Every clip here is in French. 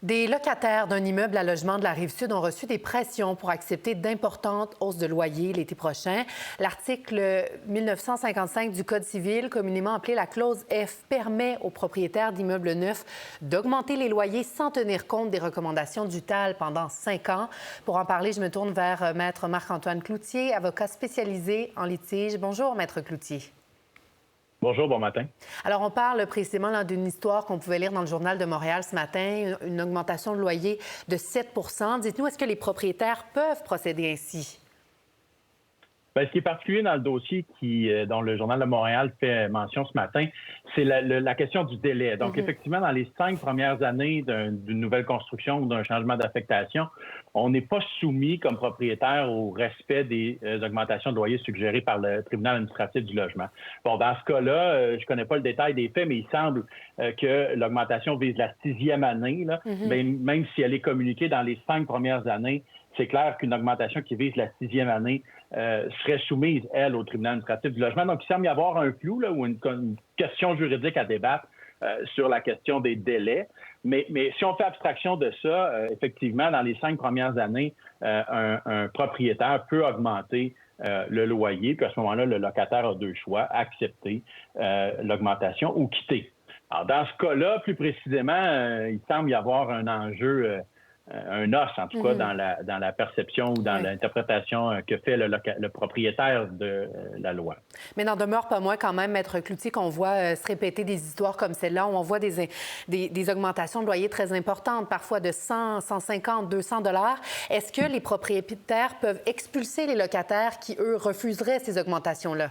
Des locataires d'un immeuble à logement de la Rive-Sud ont reçu des pressions pour accepter d'importantes hausses de loyer l'été prochain. L'article 1955 du Code civil, communément appelé la clause F, permet aux propriétaires d'immeubles neufs d'augmenter les loyers sans tenir compte des recommandations du TAL pendant 5 ans. Pour en parler, je me tourne vers Maître Marc-Antoine Cloutier, avocat spécialisé en litige. Bonjour, Maître Cloutier. Bonjour, bon matin. Alors, on parle précisément d'une histoire qu'on pouvait lire dans le Journal de Montréal ce matin, une augmentation de loyer de 7 %. Dites-nous, est-ce que les propriétaires peuvent procéder ainsi? Bien, ce qui est particulier dans le dossier dont le Journal de Montréal fait mention ce matin, c'est la question du délai. Donc, effectivement, dans les 5 premières années d'une nouvelle construction ou d'un changement d'affectation, on n'est pas soumis comme propriétaire au respect des augmentations de loyer suggérées par le tribunal administratif du logement. Bon, dans ce cas-là, je ne connais pas le détail des faits, mais il semble que l'augmentation vise la 6e année, là, même si elle est communiquée dans les 5 premières années. C'est clair qu'une augmentation qui vise la 6e année serait soumise, elle, au tribunal administratif du logement. Donc, il semble y avoir un flou là, ou une question juridique à débattre sur la question des délais. Mais si on fait abstraction de ça, effectivement, dans les 5 premières années, un propriétaire peut augmenter le loyer. Puis à ce moment-là, le locataire a 2 choix, accepter l'augmentation ou quitter. Alors, dans ce cas-là, plus précisément, il semble y avoir un enjeu un os, en tout cas, dans la perception ou dans l'interprétation que fait le propriétaire de la loi. Mais n'en demeure pas moins quand même, Maître Cloutier, qu'on voit se répéter des histoires comme celle-là, où on voit des augmentations de loyer très importantes, parfois de 100, 150, 200 $. Est-ce que les propriétaires peuvent expulser les locataires qui, eux, refuseraient ces augmentations-là?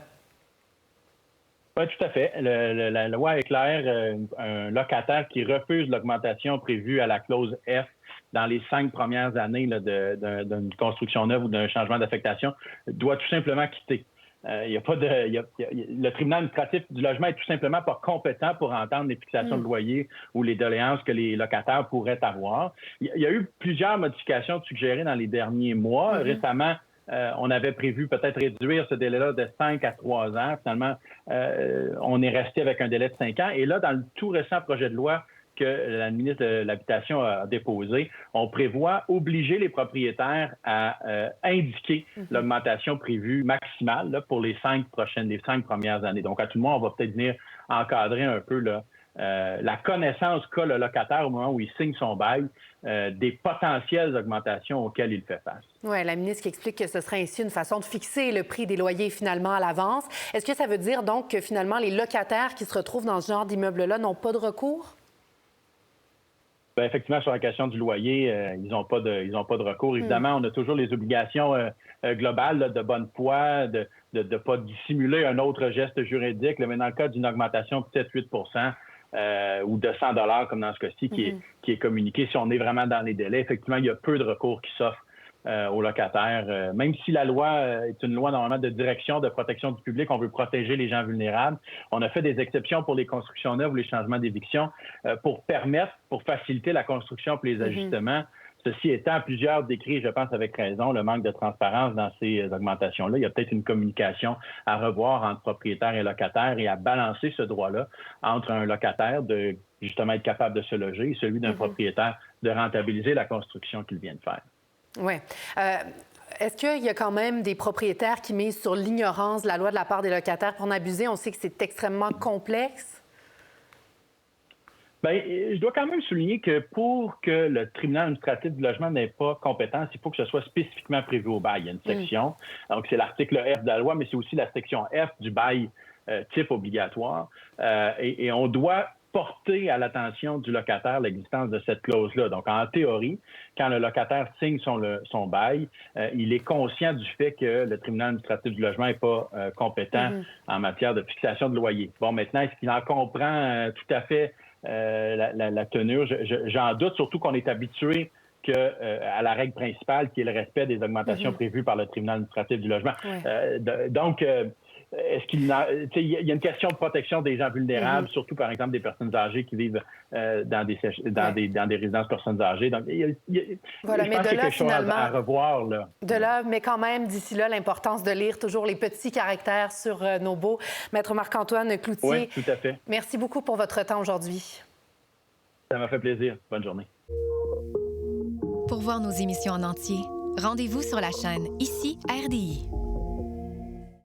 Oui, tout à fait. La loi est claire. Un locataire qui refuse l'augmentation prévue à la clause F dans les 5 premières années d'une construction neuve ou d'un changement d'affectation doit tout simplement quitter. Le tribunal administratif du logement est tout simplement pas compétent pour entendre les fixations de loyer ou les doléances que les locataires pourraient avoir. Il y a eu plusieurs modifications suggérées dans les derniers mois. Récemment, on avait prévu peut-être réduire ce délai-là de 5 à 3 ans. Finalement, on est resté avec un délai de 5 ans. Et là, dans le tout récent projet de loi que la ministre de l'Habitation a déposé, on prévoit obliger les propriétaires à indiquer l'augmentation prévue maximale là, pour les 5 premières années. Donc, à tout le monde, on va peut-être venir encadrer un peu là, la connaissance qu'a le locataire au moment où il signe son bail des potentielles augmentations auxquelles il fait face. Oui, la ministre qui explique que ce serait ainsi une façon de fixer le prix des loyers finalement à l'avance. Est-ce que ça veut dire donc que finalement les locataires qui se retrouvent dans ce genre d'immeuble-là n'ont pas de recours? Bien, effectivement, sur la question du loyer, ils n'ont pas de recours. Évidemment, on a toujours les obligations globales là, de bonne foi, de ne pas dissimuler un autre geste juridique. Là, mais dans le cas d'une augmentation de peut-être 8 ou de 100 $ comme dans ce cas-ci, qui est communiqué, si on est vraiment dans les délais, effectivement, il y a peu de recours qui s'offrent aux locataires. Même si la loi est une loi normalement de direction de protection du public, on veut protéger les gens vulnérables. On a fait des exceptions pour les constructions neuves ou les changements d'éviction pour faciliter la construction et les ajustements. Ceci étant, plusieurs décrits, je pense avec raison, le manque de transparence dans ces augmentations-là. Il y a peut-être une communication à revoir entre propriétaires et locataires et à balancer ce droit-là entre un locataire de justement être capable de se loger et celui d'un propriétaire de rentabiliser la construction qu'il vient de faire. Oui. Est-ce qu'il y a quand même des propriétaires qui misent sur l'ignorance de la loi de la part des locataires pour en abuser? On sait que c'est extrêmement complexe. Bien, je dois quand même souligner que pour que le tribunal administratif du logement n'ait pas compétence, il faut que ce soit spécifiquement prévu au bail. Il y a une section, donc c'est l'article F de la loi, mais c'est aussi la section F du bail type obligatoire. Et on doit porter à l'attention du locataire l'existence de cette clause-là. Donc, en théorie, quand le locataire signe son bail, il est conscient du fait que le tribunal administratif du logement n'est pas compétent en matière de fixation de loyer. Bon, maintenant, est-ce qu'il en comprend tout à fait la tenue? J'en doute, surtout qu'on est habitué à la règle principale qui est le respect des augmentations prévues par le tribunal administratif du logement. Donc, est-ce qu'il y a une question de protection des gens vulnérables, surtout par exemple des personnes âgées qui vivent dans des résidences personnes âgées. Donc, voilà, mais de là, finalement, à revoir. Là. De là, mais quand même, d'ici là, l'importance de lire toujours les petits caractères sur nos baux. Maître Marc-Antoine Cloutier, oui, tout à fait. Merci beaucoup pour votre temps aujourd'hui. Ça m'a fait plaisir. Bonne journée. Pour voir nos émissions en entier, rendez-vous sur la chaîne Ici RDI.